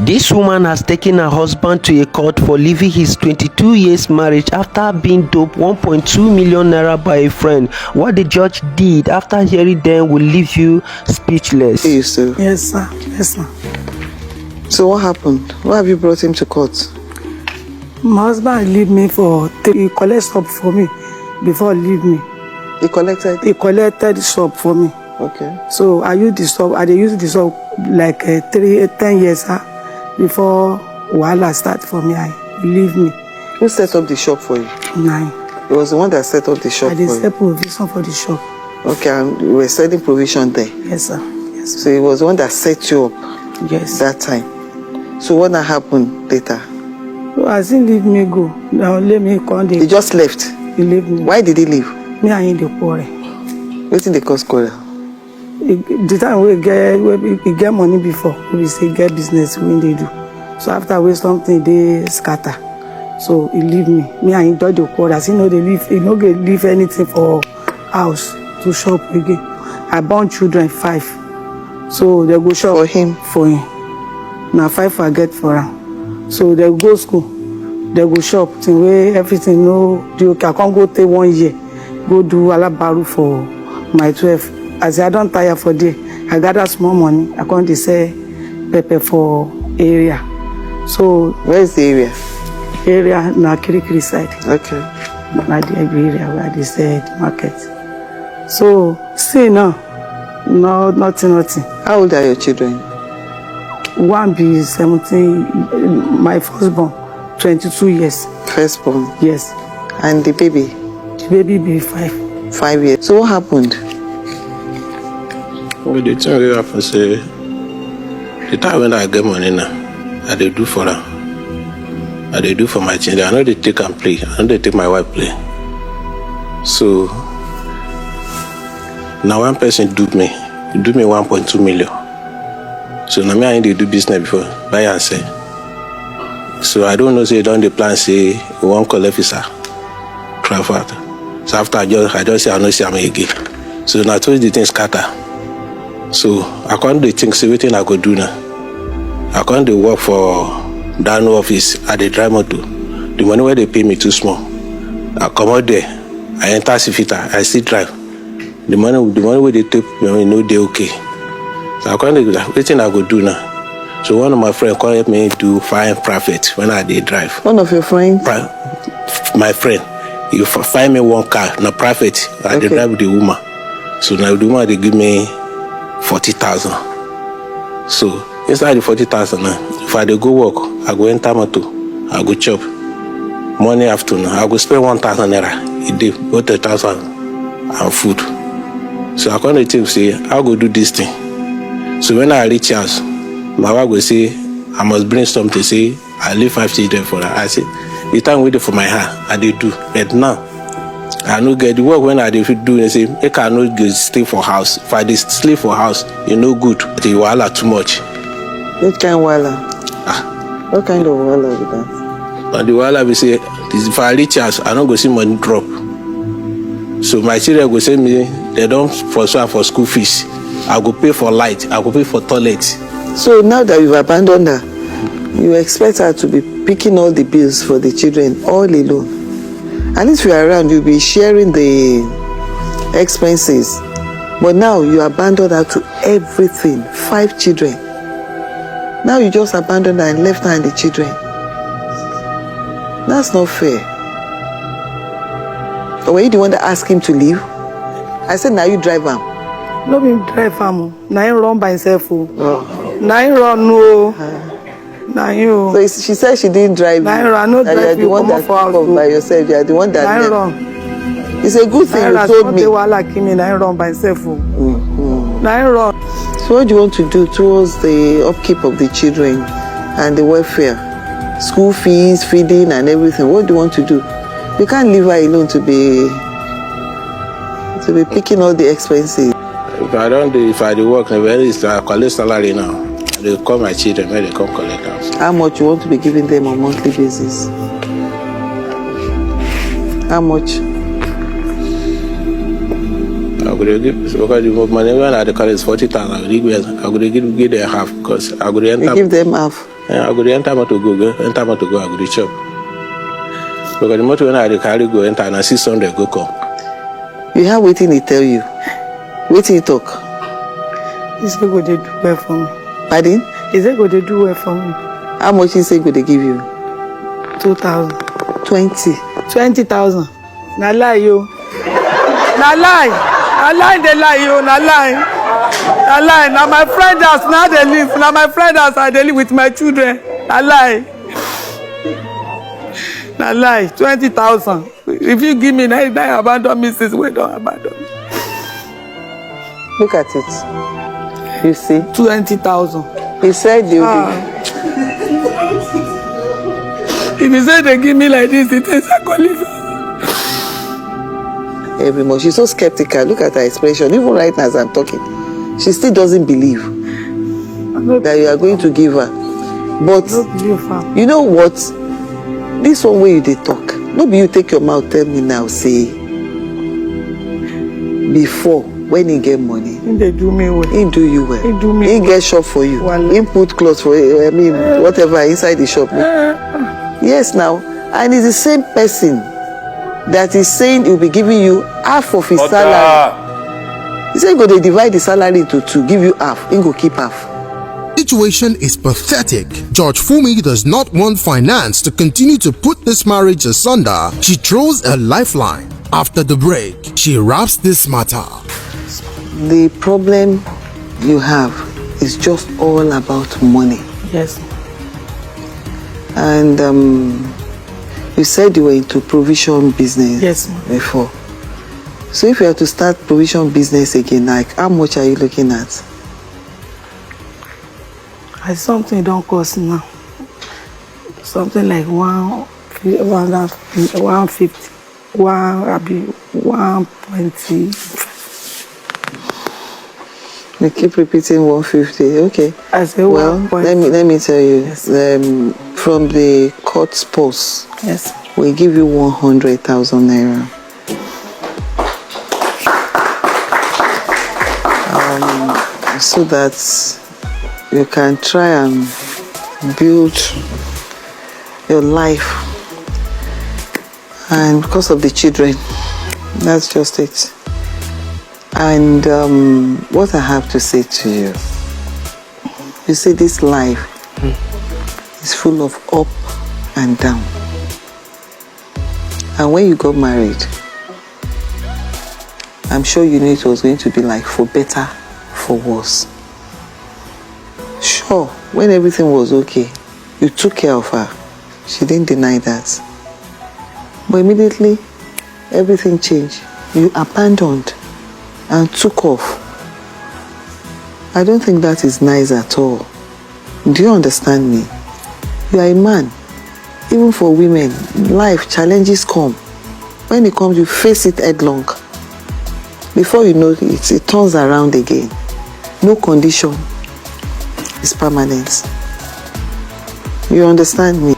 This woman has taken her husband to a court for leaving his 22 years marriage after being doped 1.2 million naira by a friend. What the judge did after hearing them will leave you speechless. Hey, sir. Yes, sir. Yes, sir. So what happened? Why have you brought him to court? My husband leave me for he collect shop for me before leave me. He collected? He collected shop for me. Okay. So I use the shop. I dey use the shop like 10 years before wahala start for me. I leave me. Who set up the shop for you? 9. It was the one that set up the shop I for you? dey sell provision for the shop. Okay, and you were selling provision there? Yes, sir. Yes, sir. So it was the one that set you up? Yes. That time? So what happened later? So as he leave me go, now let me come there. He just left? He leave me. Why did he leave? Me and him dey quarrel. Wetin dey cause quarrel? The time we get money before, we say get business when they do. So after we something they scatter. So he leave me. Me and him do the quarrel. As he know they leave, he no get leave anything for house to shop again. I born children 5, so they go shop for him. For him. Now 5 I get for him. So they go school, they go shop. Till where everything no do okay. I can't go take 1 year, go do alabaru for my 12. As I don't tire for day, I gather small money. I can't sell pepper for area. So where is the area? Area na Kirikiri side. Okay. Na the area where they sell the market. So see now, no nothing. How old are your children? One be 17. My firstborn, 22 years. Firstborn? Yes. And the baby? The baby be 5. 5 years. So what happened? Well, the thing wey happen say the time when I get money now, I dey do for am. I dey do for my children. I no dey take am play. I no dey take my wife play. So now one person do me 1.2 million. So now me and him dey do business before, buy and sell. So I don't know say don dey plan say we wan collect visa, travel out. So after I just say I no see am again. So now told the thing scatter. So I can't dey think say wetin I go do now. I can't dey work for that new office at the dry motor. The money where they pay me too small. I come out there, I enter Sifita, I still drive. The money where they take me no dey okay. So I can't do that. Wetin I go do now. So one of my friends come help me do fine private when I dey drive. One of your friends? My friend. You find me one car, na private. I dey drive with the woman. So now the woman they give me 40,000. So inside the 40,000 now, if I dey go work, I go enter motor, I go chop. Morning, afternoon, I go spend 1,000 naira a day, both 1,000 and food. So I can't think say I go do this thing. So when I reach house, my wife go say I must bring something. Say I leave 5 children for her. I say the time waiting for my hand, I dey do, but now I no get the work when I dey do. They say make I no go stay for house. If I dey sleep for house, you no good. The wahala too much. What kind of wahala? What kind of wahala be that? And the wahala be say if I reach house, I no go see money drop. So my children go say me they don't pursue for school fees. I go pay for light. I go pay for toilet. So now that you've abandoned her, you expect her to be picking all the bills for the children all alone. At least we are around, you'll be sharing the expenses. But now you abandoned her to everything. 5 children. Now you just abandoned her and left her and the children. That's not fair. Or were you the one that asked him to leave? I said, now you drive him. No be drive him. Now he run by himself. Oh. Now he run no. Now you. So she said she didn't drive. Now he run no drive. You are the one that come by yourself. You are the one that. Now he run. It's a good thing you told me. Now he run by himself. Now he run. So what do you want to do towards the upkeep of the children and the welfare? School fees, feeding and everything. What do you want to do? You can't leave her alone to be picking all the expenses. If I do work, I collect salary now. They call my children when they come collect house. How much you want to be giving them on a monthly basis? How much? I could give because the money when I collect 40,000. I could give them half because I could enter. You give them half. I go dey enter motor go, I go dey chop. Because the motor when I dey carry go enter, and I see Sunday go come. You have wetin he tell you? Wetin he talk? He say go dey do well for me. Pardon? He say go dey do well for me. How much he say go dey give you? 2,000. 20. 20,000. Na lie yo. Na lie. Na lie dey lie yo. Na lie. Na lie. Na my friend house now they live. Na my friend house I dey live with my children. Na lie. Na lie. 20,000. If you give me now abandon me since we don't abandon me. Look at it. You see? 20,000. He said you If you say they give me like this, it is a collision. every month. She's so skeptical. Look at her expression. Even right now as I'm talking, she still doesn't believe that you are going to give her. But you know what? This one way you dey talk. No be you take your mouth tell me now, say before when he get money. They do me well. He do you well. He do me He well. get shop for you. Well, He put clothes for you. I mean, whatever inside the shop. Yes, now. And it's the same person that is saying he'll be giving you half of his salary. He said go dey divide the salary into two, give you half. He go keep half. Situation is pathetic. George Funmi does not want finance to continue to put this marriage asunder. She throws a lifeline. After the break, she wraps this matter. The problem you have is just all about money. Yes. And you said you were into provision business. Yes. Before. So if you have to start provision business again, like how much are you looking at? Something don't cost now. Something like 150, 120. You keep repeating 150. Okay. I say well, let me tell you. Yes. From the court's post, Yes. we give you 100,000 naira. So that you can try and build your life, and because of the children, that's just it. And what I have to say to you, you see, this life is full of up and down. And when you got married, I'm sure you knew it was going to be like for better, for worse. Sure, when everything was okay, you took care of her. She didn't deny that. But immediately, everything changed. You abandoned and took off. I don't think that is nice at all. Do you understand me? You are a man. Even for women, life challenges come. When it comes, you face it headlong. Before you know it, it turns around again. No condition is permanent. You understand me?